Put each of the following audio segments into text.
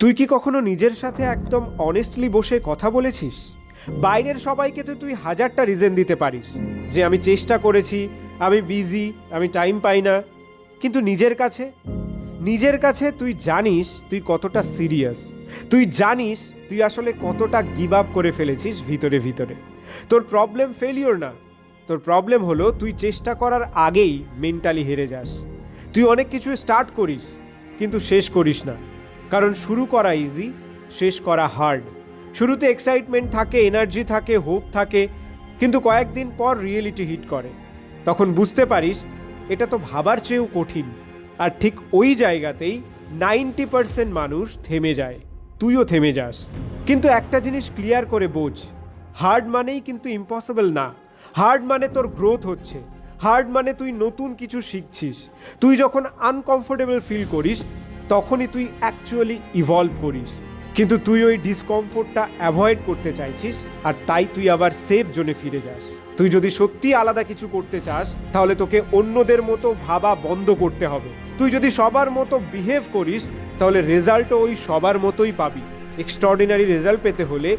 তুই কি কখনো নিজের সাথে একদম অনেস্টলি বসে কথা বলেছিস? বাইরের সবাইকে তো তুই হাজারটা রিজন দিতে পারিস যে আমি চেষ্টা করেছি, আমি বিজি, আমি টাইম পাই না। কিন্তু নিজের কাছে তুই জানিস তুই কতটা সিরিয়াস। তুই জানিস তুই আসলে কতটা গিভ আপ করে ফেলেছিস ভিতরে ভিতরে। তোর প্রবলেম ফেলিওর না, তোর প্রবলেম হলো তুই চেষ্টা করার আগেই মেন্টালি হেরে যাস। তুই অনেক কিছু স্টার্ট করিস কিন্তু শেষ করিস না, কারণ শুরু করা ইজি, শেষ করা হার্ড। শুরুতে এক্সাইটমেন্ট থাকে, এনার্জি থাকে, হোপ থাকে, কিন্তু কয়েকদিন পর রিয়েলিটি হিট করে। তখন বুঝতে পারিস এটা তো ভাবার চেয়েও কঠিন। আর ঠিক ওই জায়গাতেই 90% মানুষ থেমে যায়, তুইও থেমে যাস। কিন্তু একটা জিনিস ক্লিয়ার করে বোঝ, হার্ড মানেই কিন্তু ইম্পসিবল না। হার্ড মানে তোর গ্রোথ হচ্ছে, হার্ড মানে তুই নতুন কিছু শিখছিস। তুই যখন আনকমফোর্টেবল ফিল করিস তখনই তুই অ্যাকচুয়ালি ইভলভ করিস। কিন্তু তুই ওই ডিসকমফোর্টটা অ্যাভয়েড করতে চাইছিস, আর তাই তুই আবার সেফ জোনে ফিরে যাস। তুই যদি সত্যি আলাদা কিছু করতে চাস তাহলে তোকে অন্যদের মতো ভাবা বন্ধ করতে হবে। তুই যদি সবার মতো বিহেভ করিস তাহলে রেজাল্টও ওই সবার মতোই পাবি। এক্সট্রাঅর্ডিনারি রেজাল্ট পেতে হলে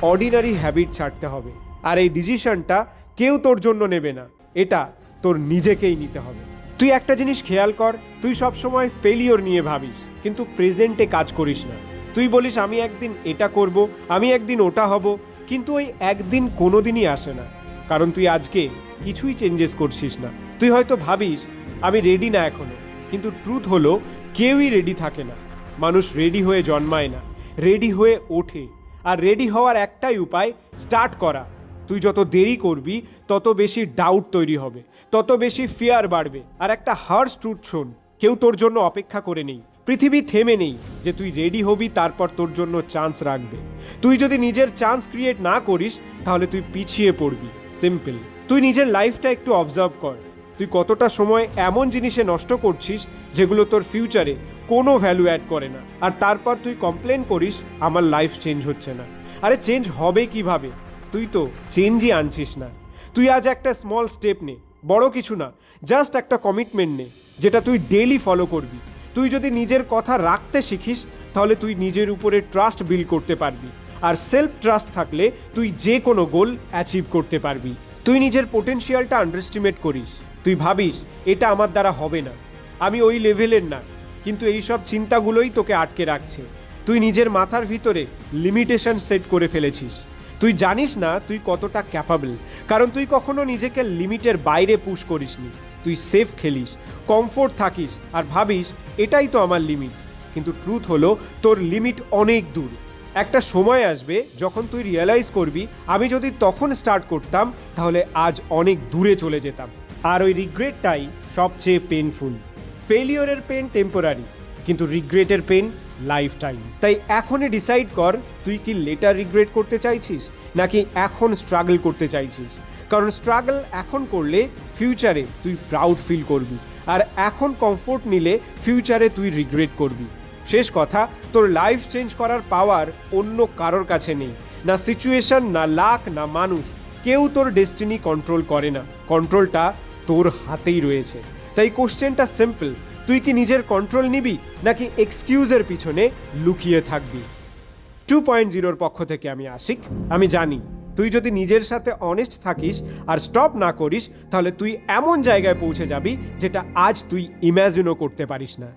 অর্ডিনারি হ্যাবিট ছাড়তে হবে। আর এই ডিসিশনটা কেউ তোর জন্য নেবে না, এটা তোর নিজেকেই নিতে হবে। তুই একটা জিনিস খেয়াল কর, তুই সবসময় ফেলিওর নিয়ে ভাবিস কিন্তু প্রেজেন্টে কাজ করিস না। তুই বলিস আমি একদিন এটা করব, আমি একদিন ওটা হব, কিন্তু ওই একদিন কোনো দিনই আসে না, কারণ তুই আজকে কিছুই চেঞ্জেস করছিস না। তুই হয়তো ভাবিস আমি রেডি না এখনো, কিন্তু ট্রুথ হলো কেউই রেডি থাকে না। মানুষ রেডি হয়ে জন্মায় না, রেডি হয়ে ওঠে। আর রেডি হওয়ার একটাই উপায়, স্টার্ট করা। তুই যত দেরি করবি তত বেশি ডাউট তৈরি হবে, তত বেশি ফিয়ার বাড়বে। আর একটা হার্শ ট্রুথ শোন, কেউ তোর জন্য অপেক্ষা করে নেই, পৃথিবী থেমে নেই যে তুই রেডি হবি তারপর তোর জন্য চান্স রাখবে। তুই যদি নিজের চান্স ক্রিয়েট না করিস তাহলে তুই পিছিয়ে পড়বি। সিম্পল। তুই নিজের লাইফটা একটু অবজার্ভ কর, তুই কতটা সময় এমন জিনিসে নষ্ট করছিস যেগুলো তোর ফিউচারে কোনো ভ্যালু অ্যাড করে না, আর তারপর তুই কমপ্লেন করিস আমার লাইফ চেঞ্জ হচ্ছে না। আরে চেঞ্জ হবে কিভাবে? তুই তো চেঞ্জই আনছিস না। তুই আজ একটা স্মল স্টেপ নে, বড় কিছু না, জাস্ট একটা কমিটমেন্ট নে যেটা তুই ডেইলি ফলো করবি। তুই যদি নিজের কথা রাখতে শিখিস তাহলে তুই নিজের উপরে ট্রাস্ট বিল্ড করতে পারবি, আর সেলফ ট্রাস্ট থাকলে তুই যে কোনো গোল অ্যাচিভ করতে পারবি। তুই নিজের পোটেনশিয়ালটা আন্ডারএস্টিমেট করিস, তুই ভাবিস এটা আমার দ্বারা হবে না, আমি ওই লেভেলের না, কিন্তু এইসব চিন্তাগুলোই তোকে আটকে রাখছে। তুই নিজের মাথার ভিতরে লিমিটেশন সেট করে ফেলেছিস। তুই জানিস না তুই কতটা ক্যাপাবল, কারণ তুই কখনো নিজেকে লিমিটের বাইরে পুশ করিসনি। তুই সেফ খেলিস, কমফোর্ট থাকিস, আর ভাবিস এটাই তো আমার লিমিট। কিন্তু ট্রুথ হলো তোর লিমিট অনেক দূর। একটা সময় আসবে যখন তুই রিয়েলাইজ করবি আমি যদি তখন স্টার্ট করতাম তাহলে আজ অনেক দূরে চলে যেতাম। আর ওই রিগ্রেটটাই সবচেয়ে পেনফুল। ফেলিওরের পেন টেম্পোরারি, কিন্তু রিগ্রেটের পেন লাইফ টাইম। তাই এখনই ডিসাইড কর তুই কি লেটার রিগ্রেট করতে চাইছিস নাকি এখন স্ট্রাগল করতে চাইছিস। কারণ স্ট্রাগল এখন করলে ফিউচারে তুই প্রাউড ফিল করবি, আর এখন কমফোর্ট নিলে ফিউচারে তুই রিগ্রেট করবি। শেষ কথা, তোর লাইফ চেঞ্জ করার পাওয়ার অন্য কারোর কাছে নেই। না সিচুয়েশন, না লাক, না মানুষ, কেউ তোর ডেস্টিনি কন্ট্রোল করে না। কন্ট্রোলটা তোর হাতেই রয়েছে। তাই কোশ্চেনটা সিম্পল, তুই কি নিজের কন্ট্রোল নিবি নাকি এক্সকিউজের পিছনে লুকিয়ে থাকবি? 2.0 পক্ষ থেকে আমি আশিক। আমি জানি তুই যদি নিজের সাথে অনেস্ট থাকিস আর স্টপ না করিস তাহলে তুই এমন জায়গায় পৌঁছে যাবি যেটা আজ তুই ইম্যাজিনও করতে পারিস না।